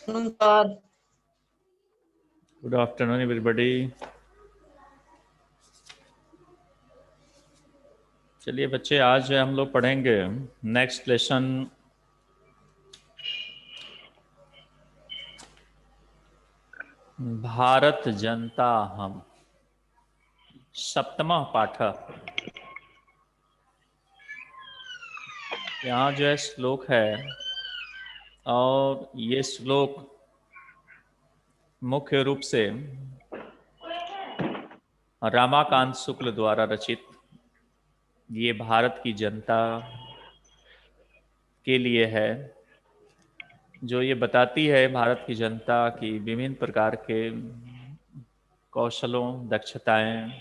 नमस्कार। Good afternoon everybody. चलिए बच्चे, आज हम लोग पढ़ेंगे नेक्स्ट लेसन भारत जनता हम, सप्तमः पाठ। यहाँ जो है श्लोक है, और ये श्लोक मुख्य रूप से रमाकांत शुक्ल द्वारा रचित ये भारत की जनता के लिए है, जो ये बताती है भारत की जनता की विभिन्न प्रकार के कौशलों, दक्षताएं,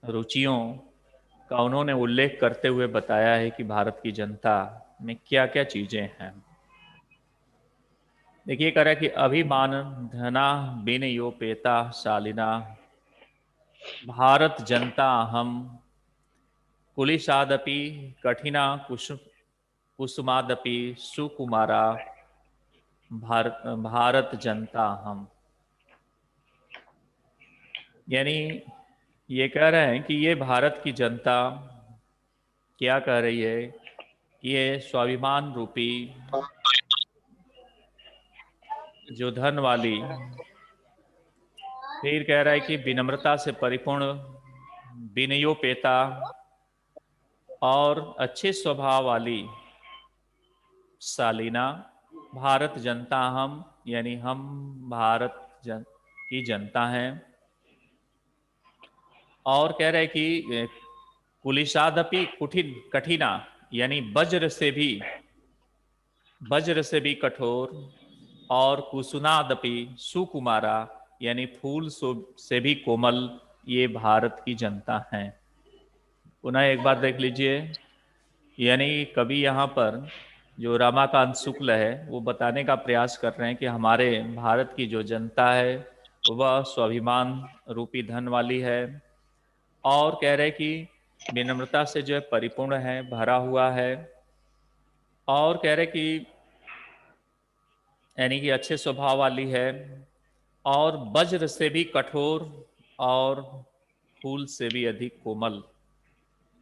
रुचियों का उन्होंने उल्लेख करते हुए बताया है कि भारत की जनता में क्या क्या चीजें हैं। देखिए, कह रहा है कि अभिमान धना विनयोपेता शालिना भारत जनता हम कुलिशादपि कठिना कुसुमादपि सुकुमारा भारत जनता हम। यानी ये कह रहे हैं कि ये भारत की जनता क्या कह रही है, ये स्वाभिमान रूपी जो धन वाली, फिर कह रहा है कि विनम्रता से परिपूर्ण, विनयोपेता और अच्छे स्वभाव वाली शालीना भारत जनता हम, यानी हम भारत की जनता हैं। और कह रहे हैं कि कुलिशादपि कुठिन कठिना, यानी वज्र से भी कठोर, और कुसुनादपि सुकुमारा, यानी फूल से भी कोमल ये भारत की जनता है। पुनः एक बार देख लीजिए, यानी कवि यहाँ पर जो रमाकांत शुक्ल है वो बताने का प्रयास कर रहे हैं कि हमारे भारत की जो जनता है वह स्वाभिमान रूपी धन वाली है, और कह रहे हैं कि विनम्रता से जो है परिपूर्ण है, भरा हुआ है, और कह रहे हैं कि यानी कि अच्छे स्वभाव वाली है, और वज्र से भी कठोर और फूल से भी अधिक कोमल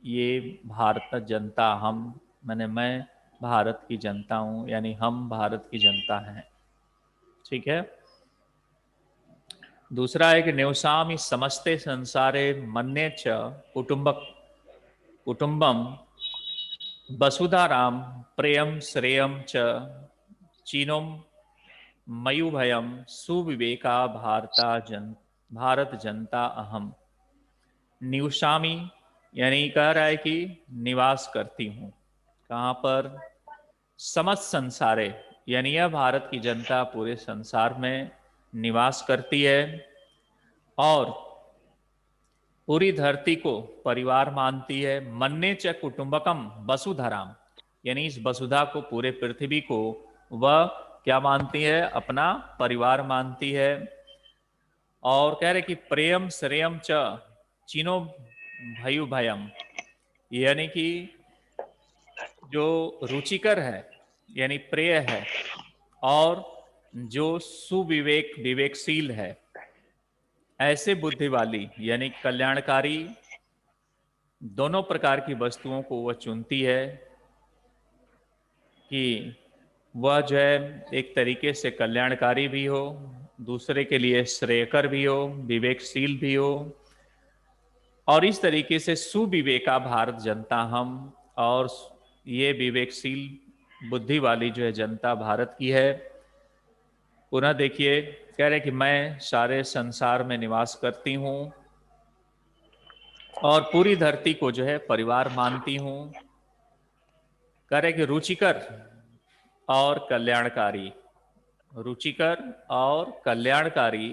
ये भारत जनता हम, मैं भारत की जनता हूं, यानी हम भारत की जनता हैं। ठीक है। दूसरा है कि नेवसामि समस्ते संसारे मन्ये च कुटुंबम वसुधाराम प्रेयम श्रेयम च चीनोम मयुभयम सुविवेका भारत जनता अहम। निवसामी यानी कह रहा है कि निवास करती हूँ। कहाँ पर? समस्त संसारे, यानी यह भारत की जनता पूरे संसार में निवास करती है, और पूरी धरती को परिवार मानती है। मन्ने च कुटुंबकम वसुधराम, यानी इस वसुधा को, पूरे पृथ्वी को वह क्या मानती है? अपना परिवार मानती है। और कह रहे कि प्रेम श्रेयम च चीनो भयु भयम, यानी कि जो रुचिकर है, यानी प्रिय है, और जो सुविवेक विवेकशील है, ऐसे बुद्धि वाली यानी कल्याणकारी दोनों प्रकार की वस्तुओं को वह चुनती है, कि वह जो है एक तरीके से कल्याणकारी भी हो, दूसरे के लिए श्रेयकर भी हो, विवेकशील भी हो, और इस तरीके से सुविवेका भारत जनता हम, और ये विवेकशील बुद्धि वाली जो है जनता भारत की है। पुनः देखिए, कह रहे कि मैं सारे संसार में निवास करती हूँ, और पूरी धरती को जो है परिवार मानती हूँ। कह रहे कि रुचिकर और कल्याणकारी, रुचिकर और कल्याणकारी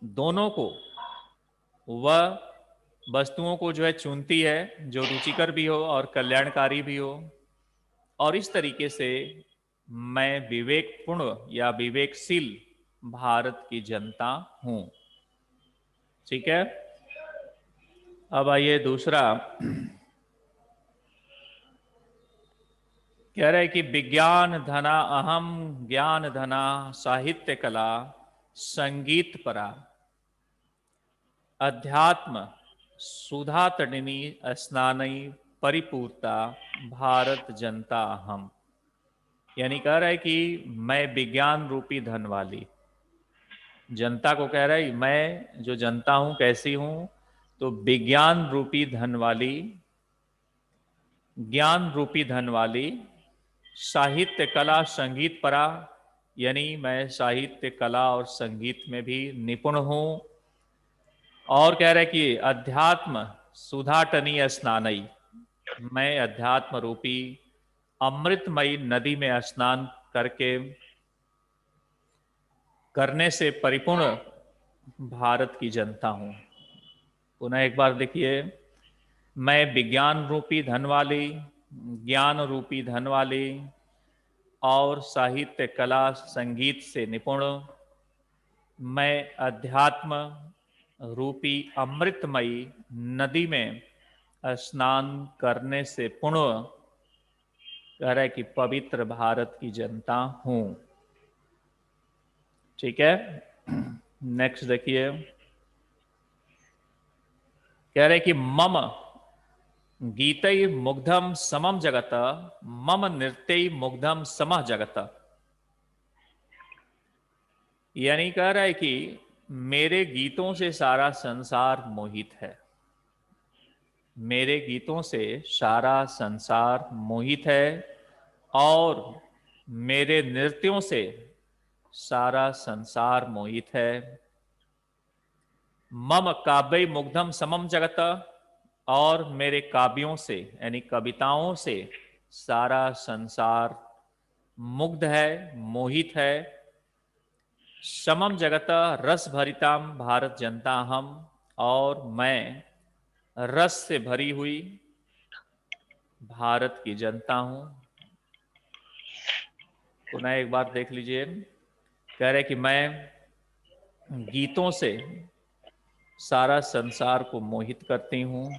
दोनों को वह वस्तुओं को जो है चुनती है, जो रुचिकर भी हो और कल्याणकारी भी हो, और इस तरीके से मैं विवेकपूर्ण या विवेकशील भारत की जनता हूं। ठीक है। अब आइए दूसरा, कह रहे कि विज्ञान धना अहम, ज्ञान धना साहित्य कला संगीत परा, अध्यात्म सुधा तडिनी स्नानई परिपूर्ता, भारत जनता अहम। यानी कह रहा है कि मैं विज्ञान रूपी धन वाली, जनता को कह रहा है मैं जो जनता हूं कैसी हूं, तो विज्ञान रूपी धन वाली, ज्ञान रूपी धन वाली, साहित्य कला संगीत परा, यानी मैं साहित्य कला और संगीत में भी निपुण हूं। और कह रहे कि अध्यात्म सुधाटनी स्नानई, मैं अध्यात्म रूपी अमृतमयी नदी में स्नान करके करने से परिपूर्ण भारत की जनता हूं। पुनः एक बार देखिए, मैं विज्ञान रूपी धन वाली, ज्ञान रूपी धन वाली और साहित्य कला संगीत से निपुण, मैं अध्यात्म रूपी अमृतमयी नदी में स्नान करने से पुण्य, कह रहा है कि पवित्र भारत की जनता हूं। ठीक है, नेक्स्ट देखिए, कह रहे कि मम गीतै मुग्धम समम जगत, मम नृत्यै मुग्धम समः जगत। यानी कह रहा है कि मेरे गीतों से सारा संसार मोहित है, मेरे गीतों से सारा संसार मोहित है, और मेरे नृत्यों से सारा संसार मोहित है। मम काव्य मुग्धम समम जगत, और मेरे काव्यों से यानी कविताओं से सारा संसार मुग्ध है, मोहित है। समम जगत रस भरिताम भारत जनता हम, और मैं रस से भरी हुई भारत की जनता हूं। पुनः एक बार देख लीजिए, कह रहे कि मैं गीतों से सारा संसार को मोहित करती हूं,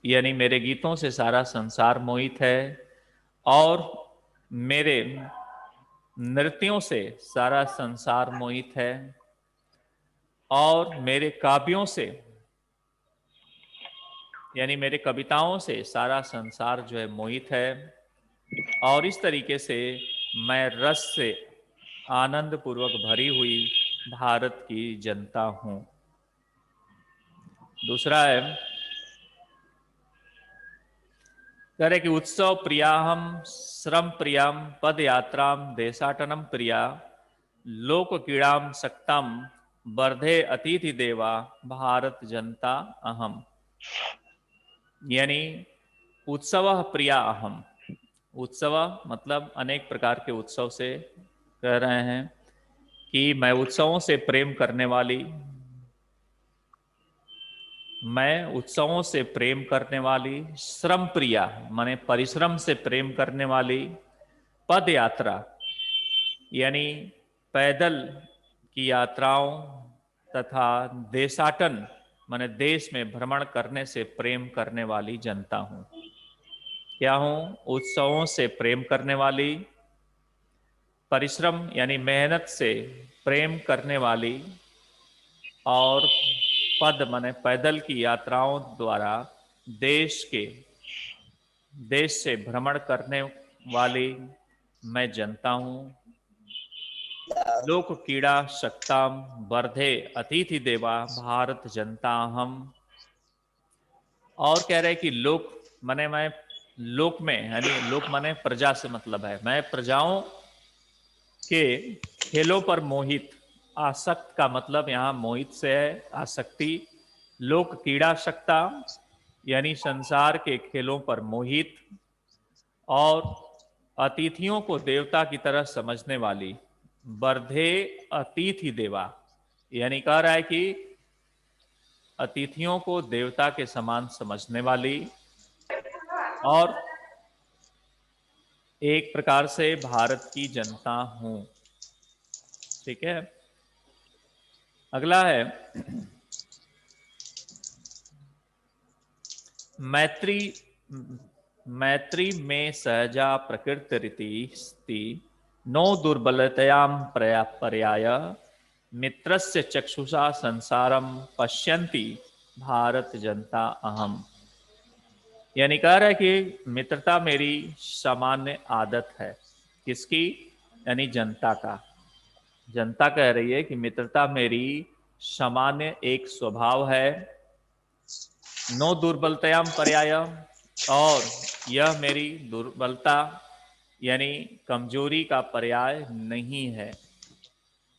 यानी मेरे गीतों से सारा संसार मोहित है, और मेरे नृत्यों से सारा संसार मोहित है, और मेरे काव्यों से यानी मेरे कविताओं से सारा संसार जो है मोहित है। और इस तरीके से मैं रस से आनंद पूर्वक भरी हुई भारत की जनता हूं। दूसरा है, कह रहे कि उत्सव प्रियाहम श्रम प्रियम पद यात्राम देशाटनम प्रिया, लोक क्रीड़ाम सक्तम वर्धे अतिथि देवा, भारत जनता अहम। यानी उत्सव प्रिया अहम, उत्सव मतलब अनेक प्रकार के उत्सव से कह रहे हैं कि मैं उत्सवों से प्रेम करने वाली, मैं उत्सवों से प्रेम करने वाली, श्रम प्रिया माने परिश्रम से प्रेम करने वाली, पद यात्रा यानी पैदल की यात्राओं तथा देशाटन माने देश में भ्रमण करने से प्रेम करने वाली जनता हूं। क्या हूं? उत्सवों से प्रेम करने वाली, परिश्रम यानी मेहनत से प्रेम करने वाली, और पद माने पैदल की यात्राओं द्वारा देश से भ्रमण करने वाली मैं जनता हूं। लोक कीड़ा शक्ताम वर्धे अतिथि देवा, भारत जनता हम। और कह रहे कि लोक माने मैं लोक में यानी लोक माने प्रजा से मतलब है, मैं प्रजाओं के खेलों पर मोहित, आसक्त का मतलब यहां मोहित से है आसक्ति। लोक कीड़ा शक्ता यानी संसार के खेलों पर मोहित, और अतिथियों को देवता की तरह समझने वाली, वर्धे अतिथि देवा यानी कह रहा है कि अतिथियों को देवता के समान समझने वाली, और एक प्रकार से भारत की जनता हूं। ठीक है, अगला है मैत्री मैत्री में सहजा प्रकृतिरिति स्ति नो दुर्बलतयां पर्याय मित्रस्य चक्षुषा संसारम पश्यन्ति भारत जनता अहम। यानी कह रहा है कि मित्रता मेरी सामान्य आदत है। किसकी? यानी जनता का। जनता कह रही है कि मित्रता मेरी सामान्य एक स्वभाव है। नो दुर्बलतायाम पर्याय, और यह मेरी दुर्बलता यानी कमजोरी का पर्याय नहीं है।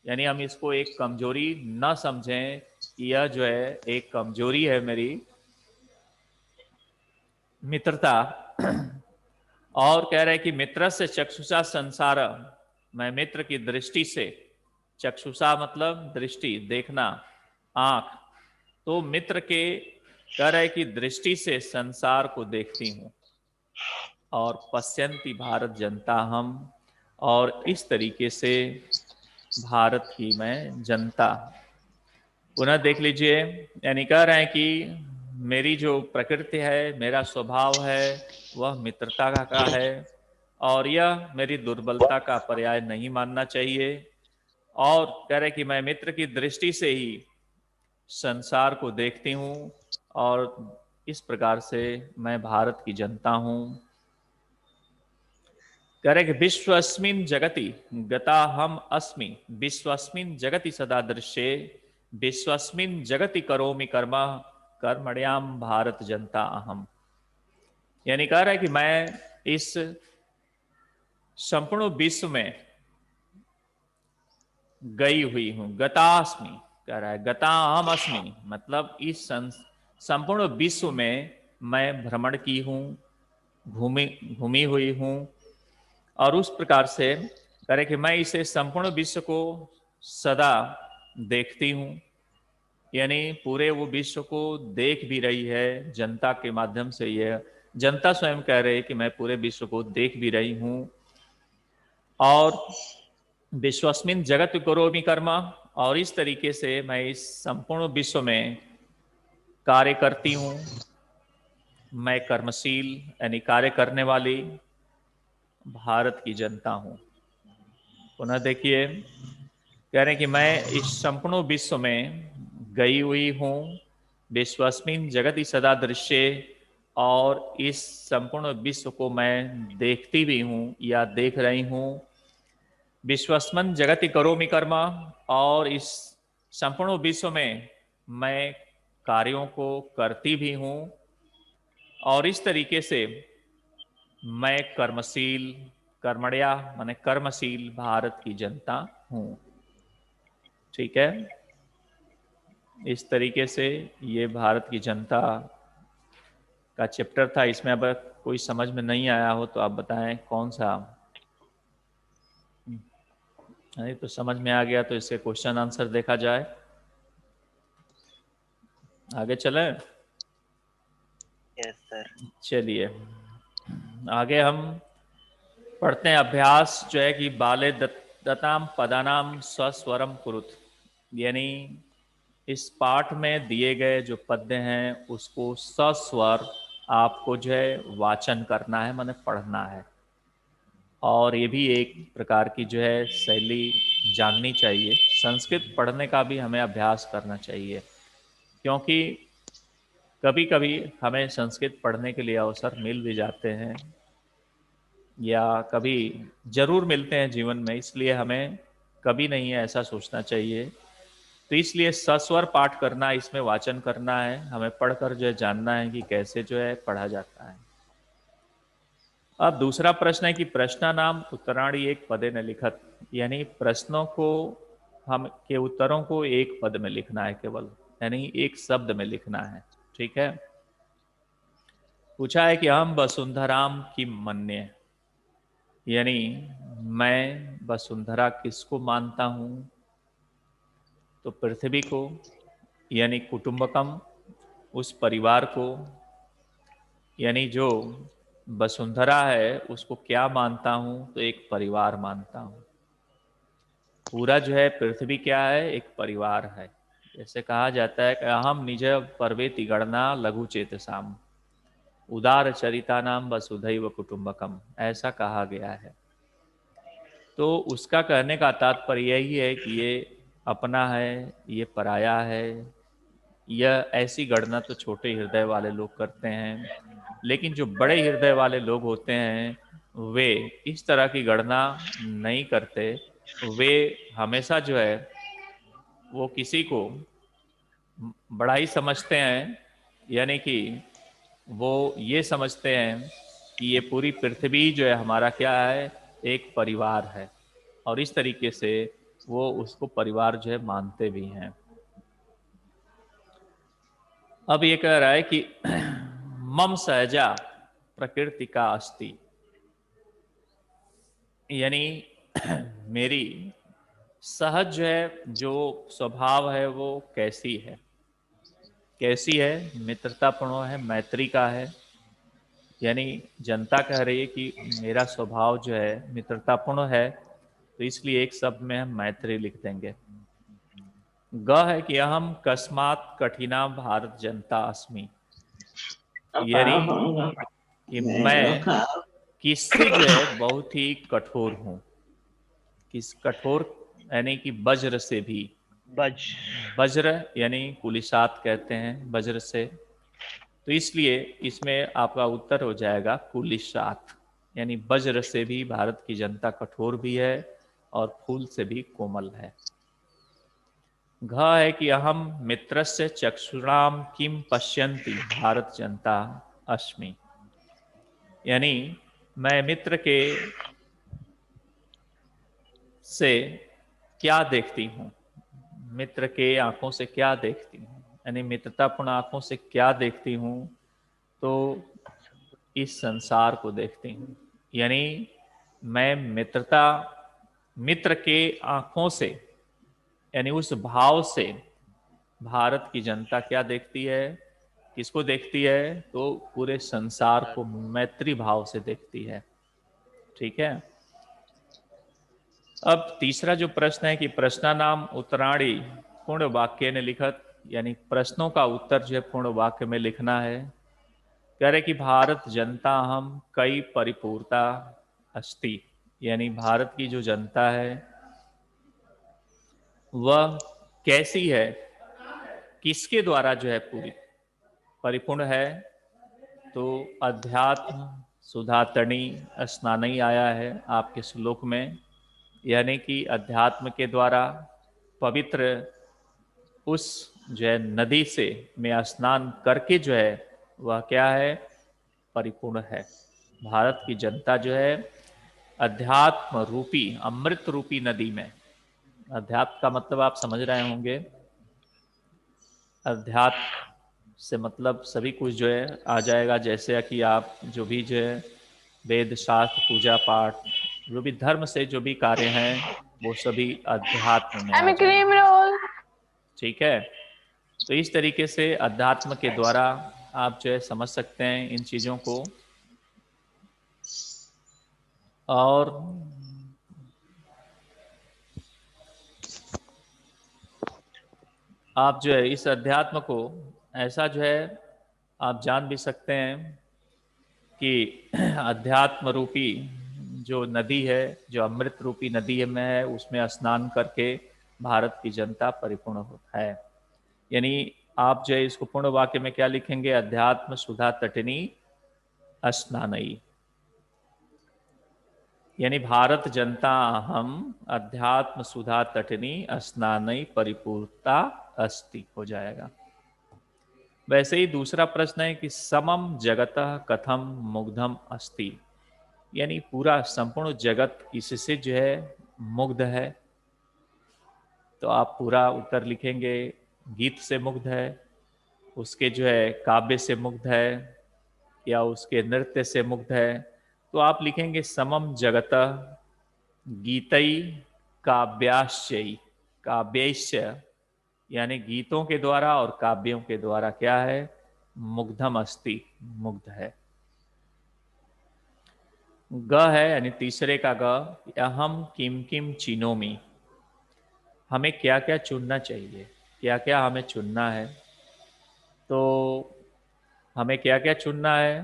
यानी हम इसको एक कमजोरी न समझें कि यह जो है एक कमजोरी है मेरी मित्रता। और कह रहे हैं कि मित्र से चक्षुषा संसार, मैं मित्र की दृष्टि से, चक्षुषा मतलब दृष्टि, देखना, आंख, तो मित्र के कह रहे कि दृष्टि से संसार को देखती हूं। और पश्यन्ति भारत जनता हम, और इस तरीके से भारत की मैं जनता। पुनः देख लीजिए, यानी कह रहे हैं कि मेरी जो प्रकृति है, मेरा स्वभाव है, वह मित्रता का है, और यह मेरी दुर्बलता का पर्याय नहीं मानना चाहिए। और कह रहे कि मैं मित्र की दृष्टि से ही संसार को देखती हूँ, और इस प्रकार से मैं भारत की जनता हूँ। कह रहे कि विश्वस्मिन जगति गता हम अस्मि, विश्वस्मिन जगति सदा दृश्ये, विश्वस्मिन जगति करोमि कर्म, कर्मण्याम भारत जनता अहम। यानी कह रहा है कि मैं इस संपूर्ण विश्व में गई हुई हूं। गतास्मि कह रहा है, गता अहम अस्मि, मतलब इस संपूर्ण विश्व में मैं भ्रमण की हूं, घूमी घूमी हुई हूं। और उस प्रकार से कह रहे कि मैं इसे संपूर्ण विश्व को सदा देखती हूं। यानी पूरे वो विश्व को देख भी रही है जनता के माध्यम से। यह जनता स्वयं कह रहे हैं कि मैं पूरे विश्व को देख भी रही हूं। और विश्वस्मिन जगत करोमि कर्म, और इस तरीके से मैं इस संपूर्ण विश्व में कार्य करती हूं। मैं कर्मशील यानी कार्य करने वाली भारत की जनता हूं। पुनः देखिए, कह रहे हैं कि मैं इस संपूर्ण विश्व में गई हुई हूं, विश्वस्मिन जगति सदा दृश्य, और इस संपूर्ण विश्व को मैं देखती भी हूं या देख रही हूं। विश्वस्मन जगति करोमि कर्म, और इस संपूर्ण विश्व में मैं कार्यों को करती भी हूं। और इस तरीके से मैं कर्मशील, कर्मण्या माने कर्मशील भारत की जनता हूं। ठीक है, इस तरीके से ये भारत की जनता का चैप्टर था। इसमें अब कोई समझ में नहीं आया हो तो आप बताएं कौन सा। नहीं तो समझ में आ गया तो इसके क्वेश्चन आंसर देखा जाए। आगे चलें। Yes sir. चलिए आगे हम पढ़ते हैं। अभ्यास जो है कि बाले दत्ताम पदानाम स्वस्वरम कुरुत, यानी इस पाठ में दिए गए जो पद्य हैं उसको सस्वर आपको जो है वाचन करना है, माने पढ़ना है। और ये भी एक प्रकार की जो है शैली जाननी चाहिए। संस्कृत पढ़ने का भी हमें अभ्यास करना चाहिए, क्योंकि कभी कभी हमें संस्कृत पढ़ने के लिए अवसर मिल भी जाते हैं, या कभी जरूर मिलते हैं जीवन में, इसलिए हमें कभी नहीं है ऐसा सोचना चाहिए। तो इसलिए सस्वर पाठ करना, इसमें वाचन करना है, हमें पढ़कर जो है जानना है कि कैसे जो है पढ़ा जाता है। अब दूसरा प्रश्न है कि प्रश्न नाम उत्तराणी एक पदे न लिखत, यानी प्रश्नों को हम के उत्तरों को एक पद में लिखना है केवल, यानी एक शब्द में लिखना है। ठीक है, पूछा है कि हम वसुंधराम की मन्य, यानी मैं वसुंधरा किसको मानता हूं? तो पृथ्वी को, यानी कुटुंबकम, उस परिवार को, यानी जो वसुंधरा है उसको क्या मानता हूं? तो एक परिवार मानता हूं। पूरा जो है पृथ्वी क्या है? एक परिवार है। जैसे कहा जाता है कि अहम निज पर्वेति गणना लघु चेतसाम, उदार चरितानाम वसुधैव कुटुंबकम, ऐसा कहा गया है। तो उसका कहने का तात्पर्य यही है कि ये अपना है, ये पराया है। यह ऐसी गणना तो छोटे हृदय वाले लोग करते हैं, लेकिन जो बड़े हृदय वाले लोग होते हैं वे इस तरह की गणना नहीं करते। वे हमेशा जो है वो किसी को बड़ा ही समझते हैं, यानी कि वो ये समझते हैं कि ये पूरी पृथ्वी जो है हमारा क्या है, एक परिवार है, और इस तरीके से वो उसको परिवार जो है मानते भी हैं। अब ये कह रहा है कि मम सहजा प्रकृति का अस्ति, यानी मेरी सहज जो है, जो स्वभाव है वो कैसी है, कैसी है, मित्रतापूर्ण है, मैत्री का है। यानी जनता कह रही है कि मेरा स्वभाव जो है मित्रतापूर्ण है, तो इसलिए एक शब्द में हम मैत्री लिख देंगे। ग है कि अहम कस्मात कठिना भारत जनता अस्मि, यानी कि मैं किससे जो है बहुत ही कठोर हूँ। किस कठोर, यानी कि वज्र से भी। बज। वज्र यानी कुलिशात कहते हैं वज्र से, तो इसलिए इसमें आपका उत्तर हो जाएगा कुलिशात, यानी वज्र से भी भारत की जनता कठोर भी है और फूल से भी कोमल है। घ है कि अहम मित्रस्य चक्षुराम किम पश्यन्ति भारत जनता अस्मि, यानी मैं मित्र के से क्या देखती हूँ, मित्र के आंखों से क्या देखती हूँ, यानी मित्रतापूर्ण आंखों से क्या देखती हूँ, तो इस संसार को देखती हूँ। यानी मैं मित्र के आंखों से, यानी उस भाव से भारत की जनता क्या देखती है, किसको देखती है, तो पूरे संसार को मैत्री भाव से देखती है। ठीक है। अब तीसरा जो प्रश्न है कि प्रश्न नाम उत्तराणी पूर्ण वाक्य ने लिखत, यानी प्रश्नों का उत्तर जो है पूर्ण वाक्य में लिखना है। कह रहे कि भारत जनता हम कई परिपूर्णता अस्ति, यानी भारत की जो जनता है वह कैसी है, किसके द्वारा जो है पूरी परिपूर्ण है, तो अध्यात्म सुधातनी स्नानई आया है आपके श्लोक में, यानी कि अध्यात्म के द्वारा पवित्र उस जो है नदी से में स्नान करके जो है वह क्या है, परिपूर्ण है। भारत की जनता जो है अध्यात्म रूपी अमृत रूपी नदी में, अध्यात्म का मतलब आप समझ रहे होंगे, अध्यात्म से मतलब सभी कुछ जो है आ जाएगा, जैसे कि आप जो भी जो है वेद शास्त्र पूजा पाठ जो भी धर्म से जो भी कार्य हैं वो सभी अध्यात्म में आ क्रीम जाएंगे। रोल। ठीक है। तो इस तरीके से अध्यात्म के द्वारा आप जो है समझ सकते हैं इन चीज़ों को। और आप जो है इस अध्यात्म को ऐसा जो है आप जान भी सकते हैं कि अध्यात्म रूपी जो नदी है, जो अमृत रूपी नदी में है, उसमें स्नान करके भारत की जनता परिपूर्ण है। यानी आप जो है इसको पूर्ण वाक्य में क्या लिखेंगे, अध्यात्म सुधा तटिनी स्नानई, यानी भारत जनता हम अध्यात्म सुधा तटिनी स्नानई परिपूर्णता अस्ति हो जाएगा। वैसे ही दूसरा प्रश्न है कि समम जगतः कथम मुग्धम अस्ति, यानी पूरा संपूर्ण जगत इससे जो है मुग्ध है, तो आप पूरा उत्तर लिखेंगे गीत से मुग्ध है, उसके जो है काव्य से मुग्ध है, या उसके नृत्य से मुग्ध है, तो आप लिखेंगे समम जगतः गीतई काव्याश्चई, काव्यश्य, यानी गीतों के द्वारा और काव्यों के द्वारा क्या है, मुग्धम अस्ति, मुग्ध है। ग है यानी तीसरे का ग, अहम किम किम चिनोमी, हमें क्या क्या चुनना चाहिए, क्या क्या हमें चुनना है, तो हमें क्या क्या चुनना है,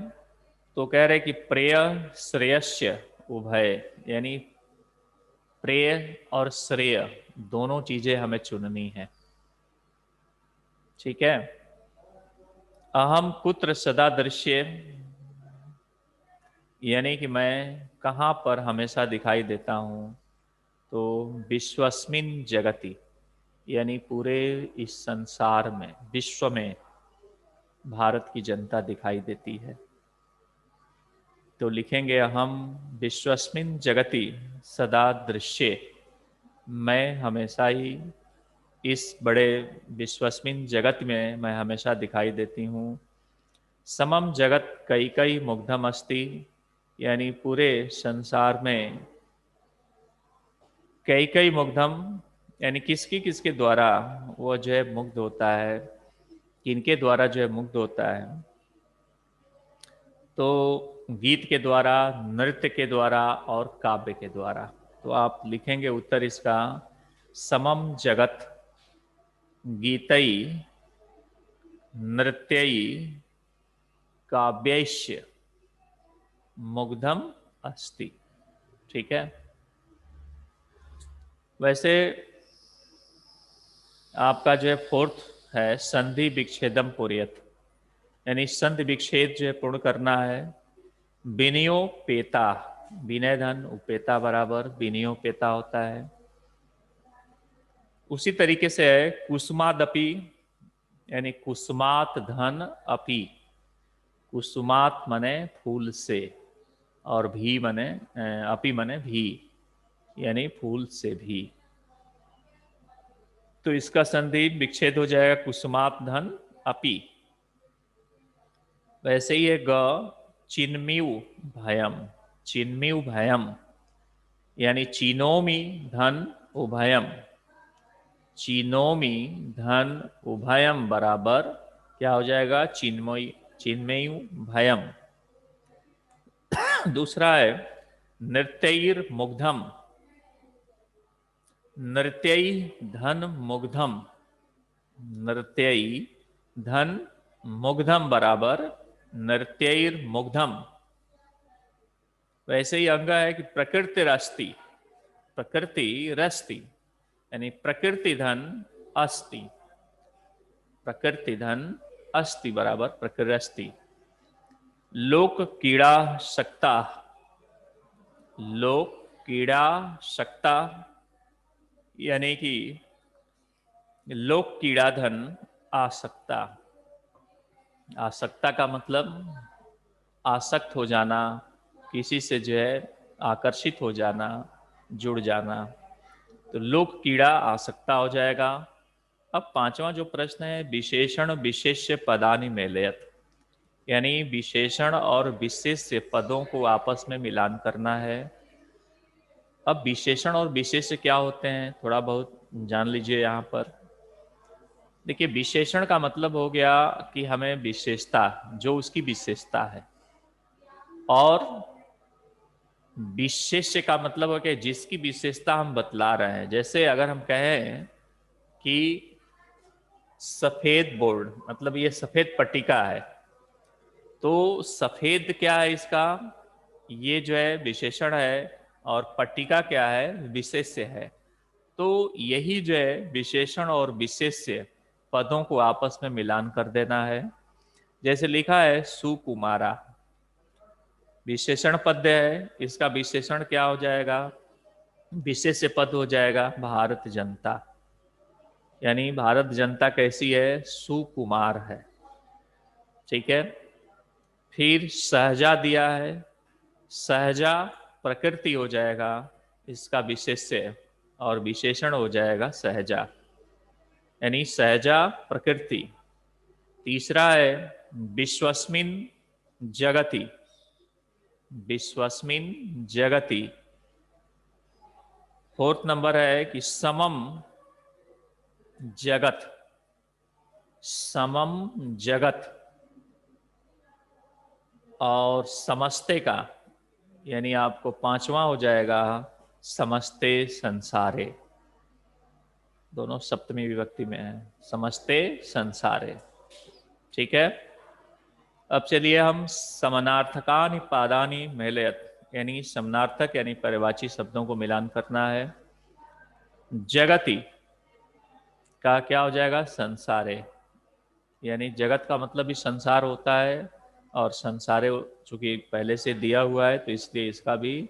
तो कह रहे कि प्रेय श्रेयस्य उभय, यानी प्रेय और श्रेय दोनों चीजें हमें चुननी है। ठीक है। अहम कुत्र सदा दृश्य, यानी कि मैं कहाँ पर हमेशा दिखाई देता हूँ, तो विश्वस्मिन जगति, यानी पूरे इस संसार में, विश्व में भारत की जनता दिखाई देती है। तो लिखेंगे हम विश्वस्मिन जगति सदा दृश्ये, मैं हमेशा ही इस बड़े विश्वस्मिन जगत में मैं हमेशा दिखाई देती हूँ। समम जगत कई कई मुग्धम अस्ति, यानी पूरे संसार में कई कई मुग्धम, यानी किसकी किसके द्वारा वो जो है मुग्ध होता है, किनके द्वारा जो है मुग्ध होता है, तो गीत के द्वारा, नृत्य के द्वारा और काव्य के द्वारा। तो आप लिखेंगे उत्तर इसका, समम जगत गीतई नृत्यई काव्यैश्य मुग्धम अस्ति। ठीक है। वैसे आपका जो है फोर्थ है संधि विच्छेदम पुर्यत, यानी संधि विच्छेद जो है पूर्ण करना है। विनियोपेता, विनय धन उपेता बराबर विनियोपेता होता है। उसी तरीके से है कुसुमादपि, यानी कुसुमात धन अपि, कुसुमात मने फूल से, और भी मने अपि मने भी, यानी फूल से भी। तो इसका संधि विच्छेद हो जाएगा कुसुमात धन अपि। वैसे ही है ग चिन्मयु भयम, चिन्मयु भयम, यानी चीनोमी धन उभयम, चीनोमी धन उभयम बराबर क्या हो जाएगा, चिन्मयी चिन्मयु भयम। दूसरा है नृत्यैर मुग्धम, नृत्यई धन मुग्धम, नृत्यई धन मुग्धम बराबर नृत्यैर मुग्धम। वैसे ही अंग है कि प्रकृति रस्ति, प्रकृति रस्ति, यानी प्रकृति धन अस्ति, प्रकृति धन अस्ति बराबर प्रकृति। लोक कीड़ा शक्ता, लोक कीड़ा शक्ता, यानी कि लोक कीड़ा धन आसक्ता। आसक्ता का मतलब आसक्त हो जाना, किसी से जो है आकर्षित हो जाना, जुड़ जाना। तो लोक कीड़ा आसक्ता हो जाएगा। अब पांचवा जो प्रश्न है विशेषण विशेष्य पदानि मेलयत, यानी विशेषण और विशेष्य पदों को आपस में मिलान करना है। अब विशेषण और विशेष्य क्या होते हैं थोड़ा बहुत जान लीजिए यहाँ पर। देखिए विशेषण का मतलब हो गया कि हमें विशेषता, जो उसकी विशेषता है, और विशेष्य का मतलब हो गया जिसकी विशेषता हम बतला रहे हैं। जैसे अगर हम कहें कि सफेद बोर्ड, मतलब ये सफेद पट्टिका है, तो सफेद क्या है इसका, ये जो है विशेषण है, और पट्टिका क्या है, विशेष्य है। तो यही जो है विशेषण और विशेष्य पदों को आपस में मिलान कर देना है। जैसे लिखा है सुकुमारा, विशेषण पद है, इसका विशेषण क्या हो जाएगा, विशेष्य पद हो जाएगा भारत जनता, यानी भारत जनता कैसी है, सुकुमार है। ठीक है। फिर सहजा दिया है, सहजा प्रकृति हो जाएगा, इसका विशेष्य, और विशेषण हो जाएगा सहजा, यानी सहजा प्रकृति। तीसरा है विश्वस्मिन जगति, विश्वस्मिन जगति। फोर्थ नंबर है कि समम जगत, समम जगत, और समस्ते का, यानी आपको पांचवा हो जाएगा समस्ते संसारे, दोनों सप्तमी विभक्ति में है, समस्ते संसारे। ठीक है। अब चलिए हम समानार्थकानि पादानि मेलयत, यानी समानार्थक यानी पर्यायवाची शब्दों को मिलान करना है। जगति का क्या हो जाएगा? संसारे, यानी जगत का मतलब भी संसार होता है, और संसारे चूंकि पहले से दिया हुआ है तो इसलिए इसका भी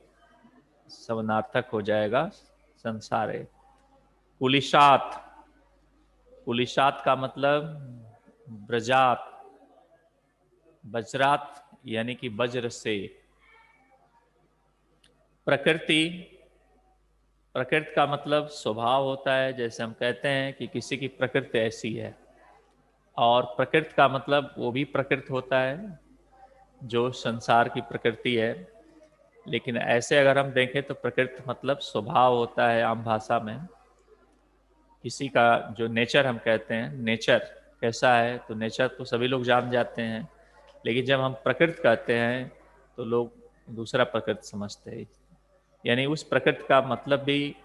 समानार्थक हो जाएगा संसारे। कुलिशात, कुलिशात का मतलब ब्रजात, वज्रात यानी कि वज्र से। प्रकृति, प्रकृति का मतलब स्वभाव होता है, जैसे हम कहते हैं कि किसी की प्रकृति ऐसी है। और प्रकृति का मतलब वो भी प्रकृति होता है जो संसार की प्रकृति है, लेकिन ऐसे अगर हम देखें तो प्रकृति मतलब स्वभाव होता है आम भाषा में। किसी का जो नेचर हम कहते हैं, नेचर कैसा है, तो नेचर तो सभी लोग जान जाते हैं, लेकिन जब हम प्रकृति कहते हैं तो लोग दूसरा प्रकृति समझते हैं। यानी उस प्रकृति का मतलब भी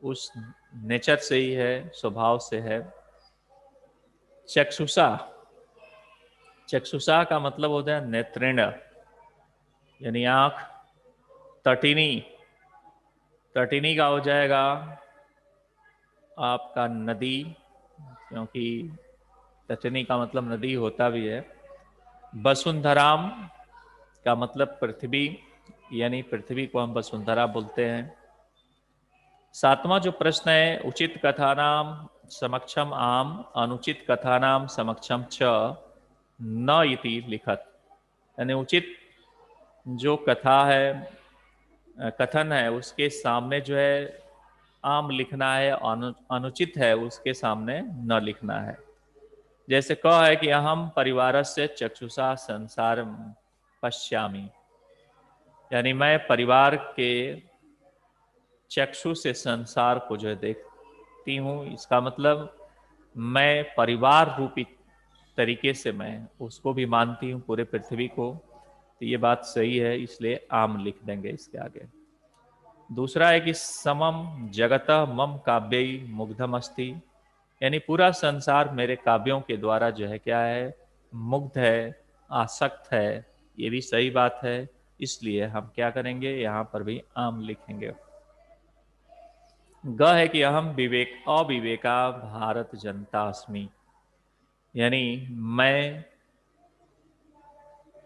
उस नेचर से ही है, स्वभाव से है। चक्षुषा, चक्षुषा का मतलब होता है नेत्रेण, यानी आंख। तटिनी, तटिनी का हो जाएगा आपका नदी, क्योंकि तटिनी का मतलब नदी होता भी है। वसुंधराम का मतलब पृथ्वी, यानी पृथ्वी को हम वसुंधरा बोलते हैं। सातवां जो प्रश्न है, उचित कथानाम समक्षम आम, अनुचित कथानाम समक्षम च न इति लिखत, यानी उचित जो कथा है, कथन है, उसके सामने जो है आम लिखना है, अनुचित है उसके सामने न लिखना है। जैसे कह है कि अहम परिवारस्य चक्षुषा संसार पश्यामि, यानी मैं परिवार के चक्षु से संसार को जो है देखती हूँ। इसका मतलब मैं परिवार रूपी तरीके से मैं उसको भी मानती हूँ, पूरे पृथ्वी को। तो ये बात सही है, इसलिए आम लिख देंगे इसके आगे। दूसरा है कि समम जगत मम काव्यई मुग्धम अस्ति, यानी पूरा संसार मेरे काव्यों के द्वारा जो है क्या है? मुग्ध है, आसक्त है। ये भी सही बात है, इसलिए हम क्या करेंगे? यहाँ पर भी आम लिखेंगे। ग है कि अहम विवेक अविवेका भारत जनता अस्मि, यानी मैं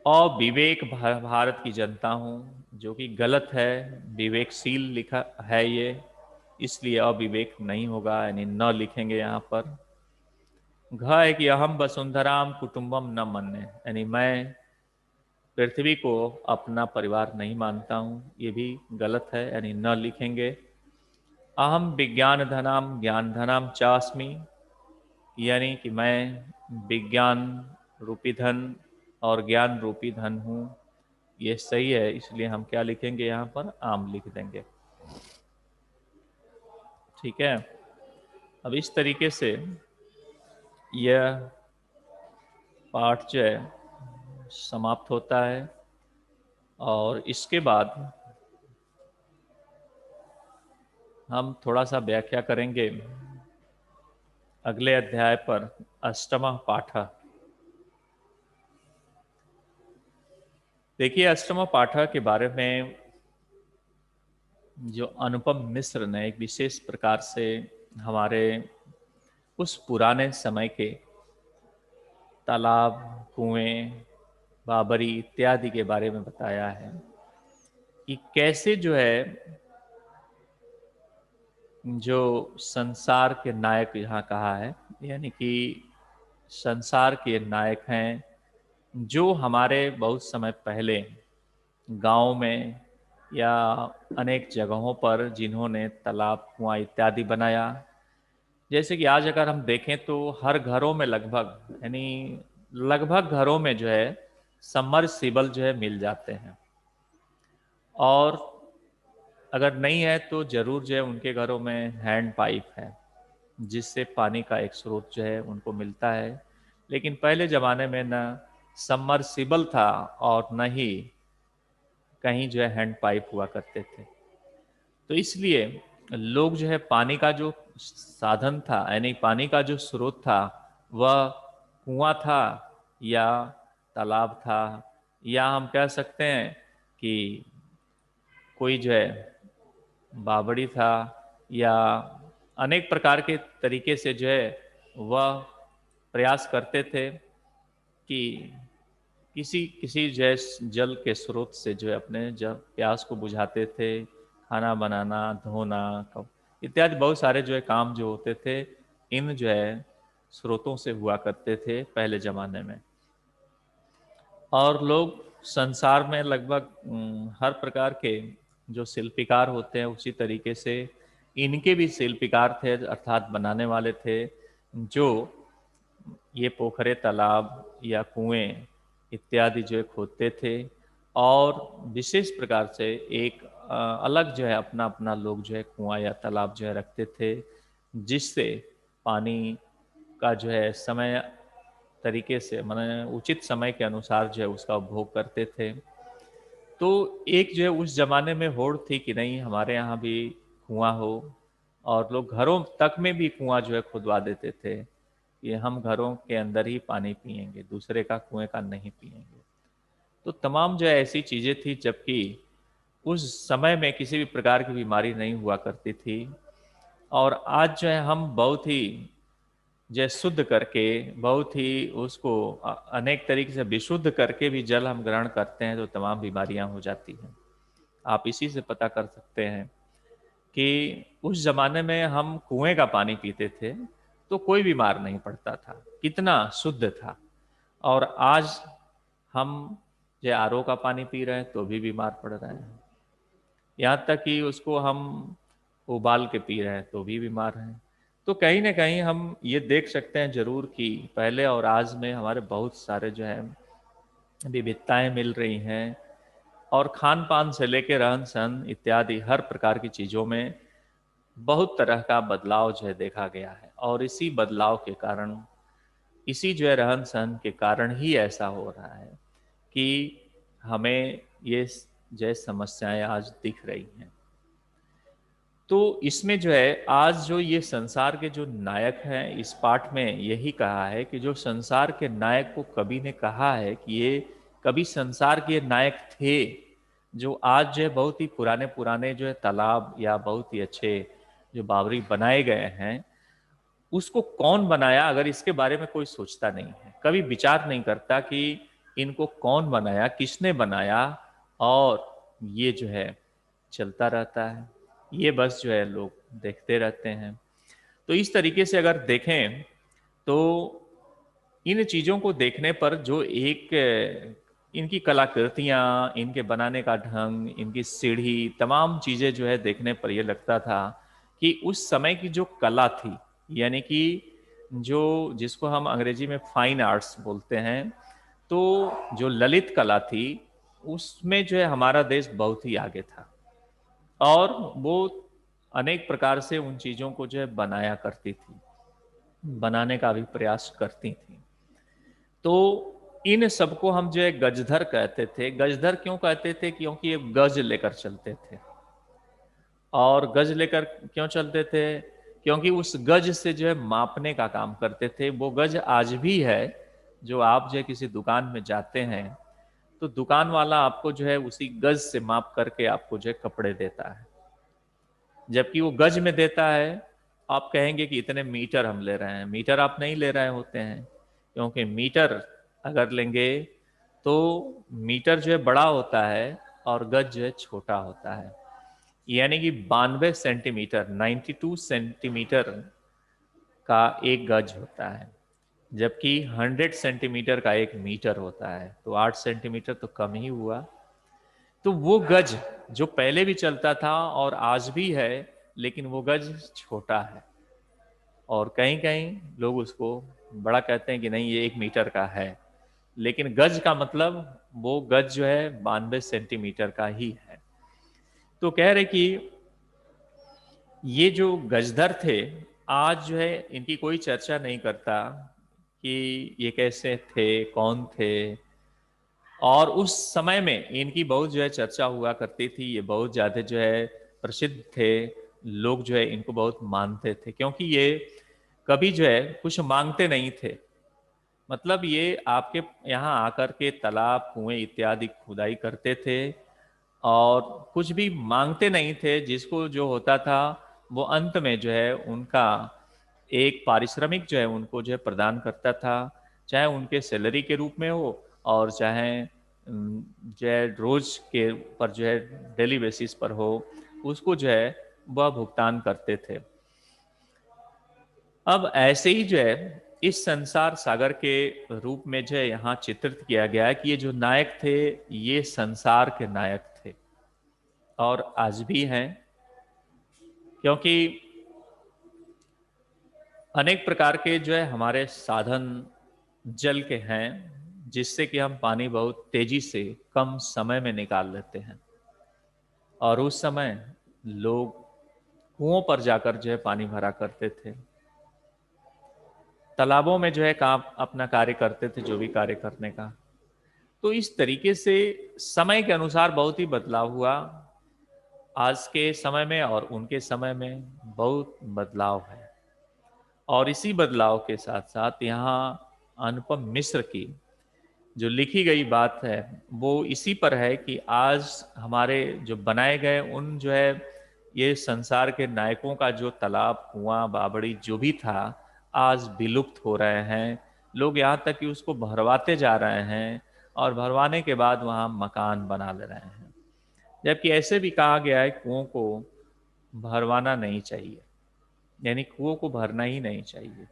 अविवेक भारत की जनता हूँ, जो कि गलत है। विवेकशील लिखा है ये, इसलिए अविवेक नहीं होगा, यानी न लिखेंगे यहाँ पर। घ है कि अहम वसुंधराम कुटुंबम न मन्ये, यानी मैं पृथ्वी को अपना परिवार नहीं मानता हूँ, ये भी गलत है, यानी न लिखेंगे। अहम विज्ञान धनाम ज्ञान धनाम चास्मी, यानी कि मैं विज्ञान रूपी धन और ज्ञान रूपी धन हूँ, ये सही है, इसलिए हम क्या लिखेंगे? यहाँ पर आम लिख देंगे। ठीक है। अब इस तरीके से यह पाठ जो है समाप्त होता है, और इसके बाद हम थोड़ा सा व्याख्या करेंगे अगले अध्याय पर, अष्टम पाठ। देखिए, अष्टम पाठ के बारे में जो अनुपम मिश्र ने एक विशेष प्रकार से हमारे उस पुराने समय के तालाब, कुएं, बाबरी इत्यादि के बारे में बताया है कि कैसे जो है जो संसार के नायक यहाँ कहा है, यानी कि संसार के नायक हैं जो हमारे बहुत समय पहले गांव में या अनेक जगहों पर जिन्होंने तालाब, कुआं इत्यादि बनाया। जैसे कि आज अगर हम देखें तो हर घरों में लगभग, यानी लगभग घरों में जो है सबमर्सिबल जो है मिल जाते हैं, और अगर नहीं है तो जरूर जो है उनके घरों में हैंड पाइप है, जिससे पानी का एक स्रोत जो है उनको मिलता है। लेकिन पहले ज़माने में न सबमर्सिबल था और न ही कहीं जो है हैंड पाइप हुआ करते थे। तो इसलिए लोग जो है पानी का जो साधन था, यानी पानी का जो स्रोत था, वह कुआं था या तालाब था, या हम कह सकते हैं कि कोई जो है बावड़ी था, या अनेक प्रकार के तरीके से जो है वह प्रयास करते थे कि किसी किसी जो है जल के स्रोत से जो है अपने जब प्यास को बुझाते थे। खाना बनाना, धोना, इत्यादि बहुत सारे जो है काम जो होते थे, इन जो है स्रोतों से हुआ करते थे पहले ज़माने में। और लोग संसार में लगभग हर प्रकार के जो शिल्पकार होते हैं, उसी तरीके से इनके भी शिल्पकार थे, अर्थात बनाने वाले थे, जो ये पोखरे, तालाब या कुएं इत्यादि जो है खोदते थे, और विशेष प्रकार से एक अलग जो है अपना अपना लोग जो है कुआं या तालाब जो है रखते थे, जिससे पानी का जो है समय तरीके से, माने उचित समय के अनुसार जो है उसका उपभोग करते थे। तो एक जो है उस जमाने में होड़ थी कि नहीं, हमारे यहाँ भी कुआं हो, और लोग घरों तक में भी कुआं जो है खुदवा देते थे कि हम घरों के अंदर ही पानी पिएंगे, दूसरे का कुएं का नहीं पिएंगे। तो तमाम जो है ऐसी चीज़ें थी, जबकि उस समय में किसी भी प्रकार की बीमारी नहीं हुआ करती थी। और आज जो है हम बहुत ही जो है शुद्ध करके, बहुत ही उसको अनेक तरीके से विशुद्ध करके भी जल हम ग्रहण करते हैं, तो तमाम बीमारियां हो जाती हैं। आप इसी से पता कर सकते हैं कि उस जमाने में हम कुएं का पानी पीते थे तो कोई बीमार नहीं पड़ता था, कितना शुद्ध था। और आज हम जो आरओ का पानी पी रहे हैं तो भी बीमार पड़ रहे हैं, यहाँ तक कि उसको हम उबाल के पी रहे हैं तो भी बीमार हैं। तो कहीं ना कहीं हम ये देख सकते हैं जरूर कि पहले और आज में हमारे बहुत सारे जो है विविधताएं मिल रही हैं, और खान पान से लेकर रहन सहन इत्यादि हर प्रकार की चीज़ों में बहुत तरह का बदलाव जो है देखा गया है। और इसी बदलाव के कारण, इसी जो है रहन सहन के कारण ही ऐसा हो रहा है कि हमें ये जो है समस्याएं आज दिख रही हैं। तो इसमें जो है आज जो ये संसार के जो नायक हैं, इस पाठ में यही कहा है कि जो संसार के नायक को कवि ने कहा है कि ये कभी संसार के नायक थे, जो आज जो है बहुत ही पुराने पुराने जो है तालाब या बहुत ही अच्छे जो बावड़ी बनाए गए हैं, उसको कौन बनाया, अगर इसके बारे में कोई सोचता नहीं है, कभी विचार नहीं करता कि इनको कौन बनाया, किसने बनाया, और ये जो है चलता रहता है, ये बस जो है लोग देखते रहते हैं। तो इस तरीके से अगर देखें तो इन चीज़ों को देखने पर जो एक इनकी कलाकृतियाँ, इनके बनाने का ढंग, इनकी सीढ़ी, तमाम चीज़ें जो है देखने पर ये लगता था कि उस समय की जो कला थी, यानी कि जो जिसको हम अंग्रेजी में फाइन आर्ट्स बोलते हैं, तो जो ललित कला थी, उसमें जो है हमारा देश बहुत ही आगे था, और वो अनेक प्रकार से उन चीज़ों को जो है बनाया करती थी, बनाने का भी प्रयास करती थी। तो इन सबको हम जो है गजधर कहते थे। गजधर क्यों कहते थे? क्योंकि ये गज लेकर चलते थे। और गज लेकर क्यों चलते थे? क्योंकि उस गज से जो है मापने का काम करते थे। वो गज आज भी है, जो आप जो है किसी दुकान में जाते हैं तो दुकान वाला आपको जो है उसी गज से माप करके आपको जो है कपड़े देता है। जबकि वो गज में देता है, आप कहेंगे कि इतने मीटर हम ले रहे हैं। मीटर आप नहीं ले रहे होते हैं, क्योंकि मीटर अगर लेंगे तो मीटर जो है बड़ा होता है और गज जो है छोटा होता है। यानी कि 92 सेंटीमीटर, 92 सेंटीमीटर का एक गज होता है, जबकि 100 सेंटीमीटर का एक मीटर होता है। तो 8 सेंटीमीटर तो कम ही हुआ। तो वो गज जो पहले भी चलता था और आज भी है, लेकिन वो गज छोटा है, और कहीं कहीं लोग उसको बड़ा कहते हैं कि नहीं ये 1 मीटर का है, लेकिन गज का मतलब वो गज जो है 92 सेंटीमीटर का ही है। तो कह रहे कि ये जो गजधर थे, आज जो है इनकी कोई चर्चा नहीं करता कि ये कैसे थे, कौन थे। और उस समय में इनकी बहुत जो है चर्चा हुआ करती थी, ये बहुत ज़्यादा जो है प्रसिद्ध थे, लोग जो है इनको बहुत मानते थे, क्योंकि ये कभी जो है कुछ मांगते नहीं थे। मतलब ये आपके यहाँ आकर के तालाब कुएं इत्यादि खुदाई करते थे और कुछ भी मांगते नहीं थे, जिसको जो होता था वो अंत में जो है उनका एक पारिश्रमिक जो है उनको जो है प्रदान करता था, चाहे उनके सैलरी के रूप में हो और चाहे जो है रोज के पर जो है डेली बेसिस पर हो, उसको जो है वह भुगतान करते थे। अब ऐसे ही जो है इस संसार सागर के रूप में जो है यहाँ चित्रित किया गया है कि ये जो नायक थे ये संसार के नायक थे और आज भी हैं, क्योंकि अनेक प्रकार के जो है हमारे साधन जल के हैं, जिससे कि हम पानी बहुत तेजी से कम समय में निकाल लेते हैं। और उस समय लोग कुओं पर जाकर जो है पानी भरा करते थे, तालाबों में जो है काम अपना कार्य करते थे, जो भी कार्य करने का। तो इस तरीके से समय के अनुसार बहुत ही बदलाव हुआ। आज के समय में और उनके समय में बहुत बदलाव है। और इसी बदलाव के साथ साथ यहाँ अनुपम मिश्र की जो लिखी गई बात है वो इसी पर है कि आज हमारे जो बनाए गए उन जो है ये संसार के नायकों का जो तालाब कुआं बावड़ी जो भी था आज विलुप्त हो रहे हैं। लोग यहाँ तक कि उसको भरवाते जा रहे हैं और भरवाने के बाद वहाँ मकान बना ले रहे हैं, जबकि ऐसे भी कहा गया है कुओं को भरवाना नहीं चाहिए, यानी कुओं को भरना ही नहीं चाहिए।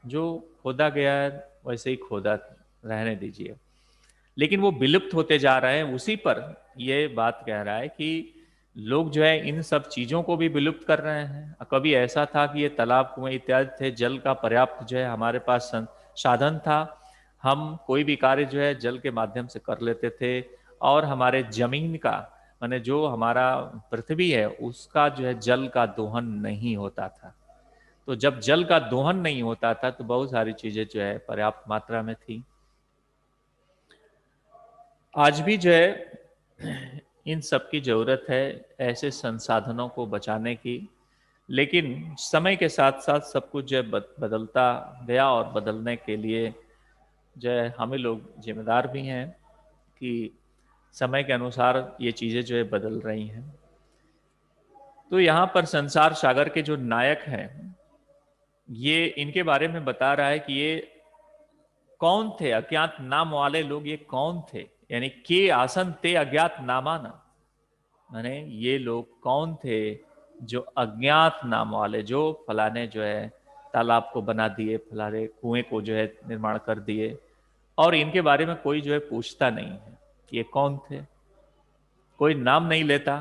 जो खोदा गया है वैसे ही खोदा रहने दीजिए। लेकिन वो विलुप्त होते जा रहे हैं, उसी पर ये बात कह रहा है कि लोग जो है इन सब चीज़ों को भी विलुप्त कर रहे हैं। कभी ऐसा था कि ये तालाब कुएं इत्यादि थे, जल का पर्याप्त जो है हमारे पास साधन था, हम कोई भी कार्य जो है जल के माध्यम से कर लेते थे और हमारे जमीन का माने जो हमारा पृथ्वी है उसका जो है जल का दोहन नहीं होता था। तो जब जल का दोहन नहीं होता था तो बहुत सारी चीजें जो है पर्याप्त मात्रा में थी। आज भी जो है इन सब की जरूरत है, ऐसे संसाधनों को बचाने की। लेकिन समय के साथ साथ सब कुछ जो है बदलता गया और बदलने के लिए जो है हमें लोग जिम्मेदार भी हैं कि समय के अनुसार ये चीज़ें जो है बदल रही हैं। तो यहाँ पर संसार सागर के जो नायक हैं ये इनके बारे में बता रहा है कि ये कौन थे, अज्ञात नाम वाले लोग ये कौन थे, यानी के आसन ते अज्ञात नामाना, माने ये लोग कौन थे जो अज्ञात नाम वाले, जो फलाने जो है तालाब को बना दिए, फलाने कुएं को जो है निर्माण कर दिए और इनके बारे में कोई जो है पूछता नहीं है ये कौन थे, कोई नाम नहीं लेता।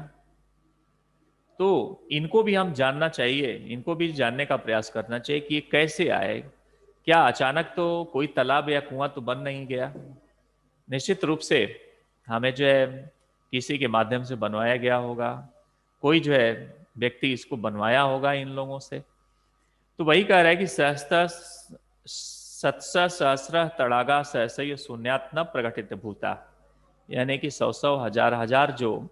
तो इनको भी हम जानना चाहिए, इनको भी जानने का प्रयास करना चाहिए कि ये कैसे आए। क्या अचानक तो कोई तालाब या कुआं तो बन नहीं गया, निश्चित रूप से हमें जो है किसी के माध्यम से बनवाया गया होगा, कोई जो है व्यक्ति इसको बनवाया होगा इन लोगों से। तो वही कह रहा है कि सहस्त्र सत्स सहस्र तड़ागा सहसय शून्यात न प्रकटित भूता, यानी कि सौ सौ हजार हजार जो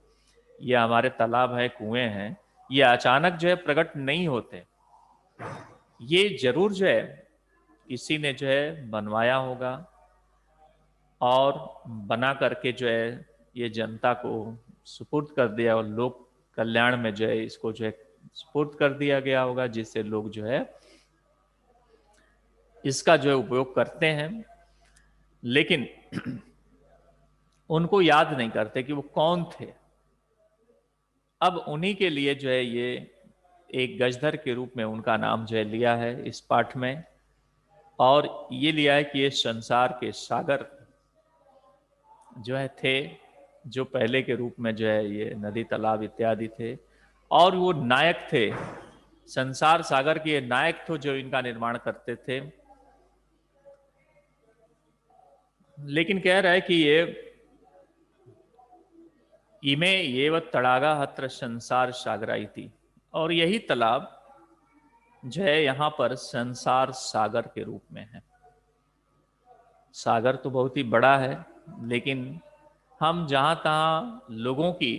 ये हमारे तालाब है कुएं हैं ये अचानक जो है प्रकट नहीं होते, ये जरूर जो है किसी ने जो है बनवाया होगा और बना करके जो है ये जनता को सुपुर्द कर दिया और लोक कल्याण में जो है इसको जो है सुपुर्द कर दिया गया होगा, जिससे लोग जो है इसका जो है उपयोग करते हैं। लेकिन उनको याद नहीं करते कि वो कौन थे। अब उन्हीं के लिए जो है ये एक गजधर के रूप में उनका नाम जो है लिया है इस पाठ में, और ये लिया है कि ये संसार के सागर जो है थे, जो पहले के रूप में जो है ये नदी तालाब इत्यादि थे और वो नायक थे, संसार सागर के नायक थे जो इनका निर्माण करते थे। लेकिन कह रहा है कि ये इमे ये व तड़ागा हत्र संसार सागराई थी, और यही तालाब जो है यहाँ पर संसार सागर के रूप में है। सागर तो बहुत ही बड़ा है, लेकिन हम जहाँ तहाँ लोगों की